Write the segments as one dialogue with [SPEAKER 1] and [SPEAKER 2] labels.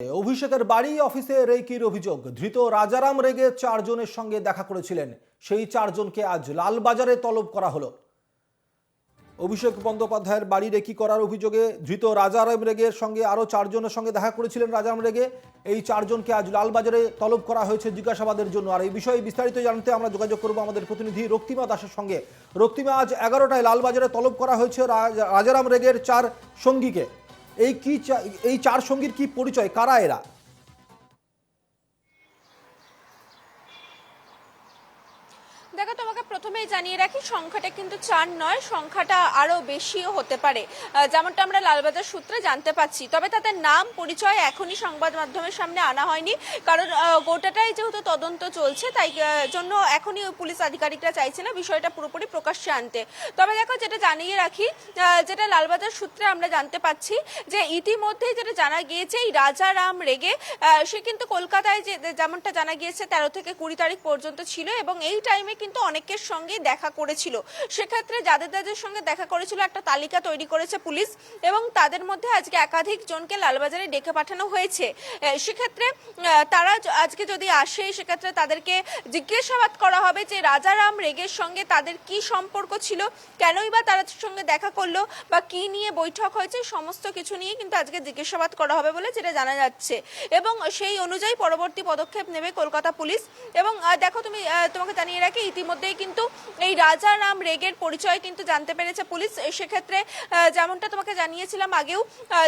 [SPEAKER 1] অভিষেকের বাড়ি অফিসে রেকির অভিযোগ। ধৃত রাজারাম রেগে 4 জনের সঙ্গে দেখা করেছিলেন। সেই 4 জনকে আজ লালবাজারে তলব করা হলো। অভিষেক বন্দ্যোপাধ্যায়ের বাড়ি রেকি করার অভিযোগে ধৃত রাজারাম রেগের সঙ্গে আরও 4 জনের সঙ্গে দেখা করেছিলেন রাজারাম রেগে। এই 4 জনকে আজ লালবাজারে তলব করা হয়েছে জিজ্ঞাসাবাদের জন্য। আর এই বিষয়ে বিস্তারিত জানতে আমরা যোগাযোগ করব আমাদের প্রতিনিধি রক্তিমা দাসের সঙ্গে। রক্তিমা, আজ 11টায় লালবাজারে তলব করা হয়েছে রাজারাম রেগের 4 সঙ্গীকে। এই 4 সঙ্গীর কি পরিচয়, কারা এরা?
[SPEAKER 2] দেখো, তোমাকে প্রথমেই জানিয়ে রাখি, সংখ্যাটা কিন্তু 4 নয়, সংখ্যাটা আরো বেশিও হতে পারে, যেমনটা আমরা লালবাজার সূত্রে জানতে পাচ্ছি। তবে তাদের নাম পরিচয় এখনই সংবাদ মাধ্যমের সামনে আনা হয়নি, কারণ গোটাটাই যেহেতু তদন্ত চলছে, তাই জন্য এখনই পুলিশ আধিকারিকরা চাইছে না বিষয়টা পুরোপুরি প্রকাশ্যে আনতে। তবে দেখো, যেটা জানিয়ে রাখি, যেটা লালবাজার সূত্রে আমরা জানতে পাচ্ছি যে ইতিমধ্যেই যেটা জানা গিয়েছে, এই রাজারাম রেগে সে কিন্তু কলকাতায় যেমনটা জানা গিয়েছে 13 থেকে 20 তারিখ পর্যন্ত ছিল, এবং এই টাইমে কিন্তু অনেকের সঙ্গে দেখা করেছিল। সেক্ষেত্রে যাদের যাদের সঙ্গে দেখা করেছিল একটা তালিকা তৈরি করেছে পুলিশ, এবং তাদের মধ্যে আজকে একাধিক জনকে লালবাজারে ডেকে পাঠানো হয়েছে। সেক্ষেত্রে তারা আজকে যদি আসে, সেক্ষেত্রে তাদেরকে জিজ্ঞাসাবাদ করা হবে যে রাজারাম রেগের সঙ্গে তাদের কি সম্পর্ক ছিল, কেনই বা তার সঙ্গে দেখা করলো, বা কি নিয়ে বৈঠক হয়েছে, সমস্ত কিছু নিয়ে কিন্তু আজকে জিজ্ঞাসাবাদ করা হবে বলে যেটা জানা যাচ্ছে। এবং সেই অনুযায়ী পরবর্তী পদক্ষেপ নেবে কলকাতা পুলিশ। এবং দেখো, তোমাকে জানিয়ে রাখি, ইতিমধ্যেই কিন্তু এই রাজারাম রেগের পরিচয় কিন্তু জানতে পেরেছে পুলিশ। সেক্ষেত্রে যেমনটা তোমাকে জানিয়েছিলাম আগেও,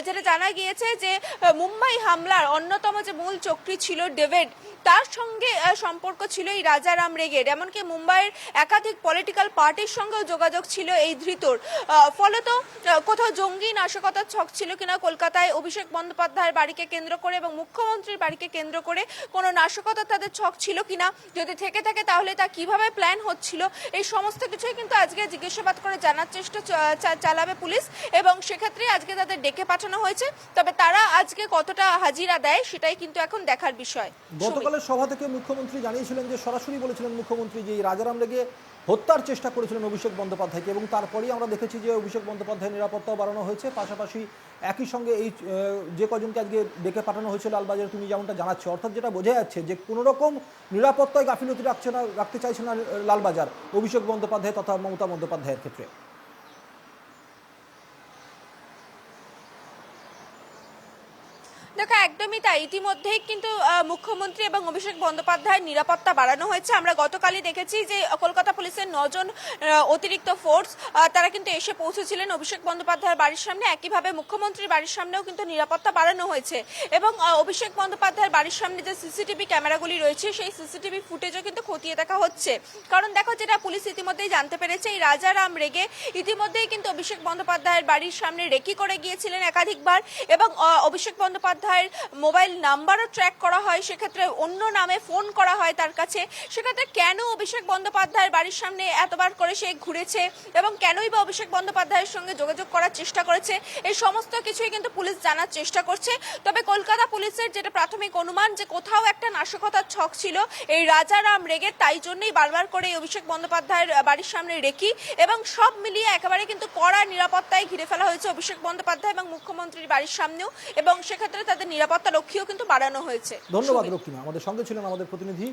[SPEAKER 2] যেটা জানা গিয়েছে যে মুম্বাই হামলার অন্যতম যে মূল চক্রী ছিল ডেভিড, তার সঙ্গে সম্পর্ক ছিল এই রাজারাম রেগের। এমনকি মুম্বাইয়ের একাধিক পলিটিক্যাল পার্টির সঙ্গেও যোগাযোগ ছিল এই ধৃতর। ফলত কোথাও জঙ্গি নাশকতার ছক ছিল কিনা কলকাতায় অভিষেক বন্দ্যোপাধ্যায়ের বাড়িকে কেন্দ্র করে এবং মুখ্যমন্ত্রীর বাড়িকে কেন্দ্র করে কোনো নাশকতা তাদের ছক ছিল কিনা, যদি থেকে থাকে তাহলে তা কিভাবে প্ল্যান হচ্ছিল, এই সমস্ত কিছুই কিন্তু আজকে জিজ্ঞাসাবাদ করে জানার চেষ্টা চালাবে পুলিশ। এবং সেক্ষেত্রে আজকে তাদের ডেকে পাঠানো হয়েছে। তবে তারা আজকে কতটা হাজিরা দেয় সেটাই কিন্তু এখন দেখার বিষয়।
[SPEAKER 1] গতকালের সভা থেকে মুখ্যমন্ত্রী জানিয়েছিলেন যে, সরাসরি বলেছিলেন মুখ্যমন্ত্রী যে রাজারাম রেগে হত্যার চেষ্টা করেছিলেন অভিষেক বন্দ্যোপাধ্যায়কে, এবং তারপরেই আমরা দেখেছি যে অভিষেক বন্দ্যোপাধ্যায়ের নিরাপত্তাও বাড়ানো হয়েছে। পাশাপাশি একই সঙ্গে এই যে কজনকে আজকে ডেকে পাঠানো হয়েছিল লালবাজারে, তুমি যেমনটা জানাচ্ছ, অর্থাৎ যেটা বোঝা যাচ্ছে যে কোনো রকম নিরাপত্তায় গাফিলতি রাখতে চাইছে না লালবাজার অভিষেক বন্দ্যোপাধ্যায় তথা মমতা বন্দ্যোপাধ্যায়ের ক্ষেত্রে।
[SPEAKER 2] দেখো, একদমই তাই। ইতিমধ্যেই কিন্তু মুখ্যমন্ত্রী এবং অভিষেক বন্দ্যোপাধ্যায়ের নিরাপত্তা বাড়ানো হয়েছে। আমরা গতকালই দেখেছি যে কলকাতা পুলিশের 9 জন অতিরিক্ত ফোর্স তারা কিন্তু এসে পৌঁছেছিলেন অভিষেক বন্দ্যোপাধ্যায়ের বাড়ির সামনে। একইভাবে মুখ্যমন্ত্রীর বাড়ির সামনেও কিন্তু নিরাপত্তা বাড়ানো হয়েছে, এবং অভিষেক বন্দ্যোপাধ্যায়ের বাড়ির সামনে যে সিসিটিভি ক্যামেরাগুলি রয়েছে, সেই সিসিটিভি ফুটেজও কিন্তু খতিয়ে দেখা হচ্ছে। কারণ দেখো, যেটা পুলিশ ইতিমধ্যেই জানতে পেরেছে, এই রাজারাম রেগে ইতিমধ্যেই কিন্তু অভিষেক বন্দ্যোপাধ্যায়ের বাড়ির সামনে রেকি করে গিয়েছিলেন একাধিকবার, এবং অভিষেক বন্দ্যোপাধ্যায়ের মোবাইল নাম্বারও ট্র্যাক করা হয়। সেক্ষেত্রে অন্য নামে ফোন করা হয় তার কাছে। সেক্ষেত্রে কেন অভিষেক বন্দ্যোপাধ্যায়ের বাড়ির সামনে এতবার করে সে ঘুরেছে, এবং কেনই বা অভিষেক বন্দ্যোপাধ্যায়ের সঙ্গে যোগাযোগ করার চেষ্টা করেছে, এই সমস্ত কিছুই কিন্তু পুলিশ জানার চেষ্টা করছে। তবে কলকাতা পুলিশের যেটা প্রাথমিক অনুমান, যে কোথাও একটা নাশকতার ছক ছিল এই রাজারাম রেগের, তাই জন্যই বারবার করে অভিষেক বন্দ্যোপাধ্যায়ের বাড়ির সামনে রেকি, এবং সব মিলিয়ে একেবারে কিন্তু কড়া নিরাপত্তায় ঘিরে ফেলা হয়েছে অভিষেক বন্দ্যোপাধ্যায় এবং মুখ্যমন্ত্রীর বাড়ির সামনেও, এবং সেক্ষেত্রে তাদের নিরাপত্তা রক্ষীও কিন্তু বাড়ানো হয়েছে।
[SPEAKER 1] ধন্যবাদ রক্তিমা। আমাদের সঙ্গে ছিলেন আমাদের প্রতিনিধি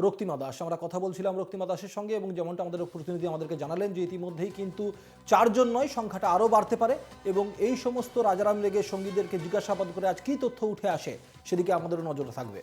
[SPEAKER 1] রক্তিমা দাস। আমরা কথা বলছিলাম রক্তিমা দাসের সঙ্গে, এবং যেমনটা আমাদের প্রতিনিধি আমাদেরকে জানালেন যে ইতিমধ্যেই কিন্তু 4 জন নয়, সংখ্যাটা আরও বাড়তে পারে, এবং এই সমস্ত রাজারাম রেগের সঙ্গীদেরকে জিজ্ঞাসাবাদ করে আজ কী তথ্য উঠে আসে সেদিকে আমাদের নজর থাকবে।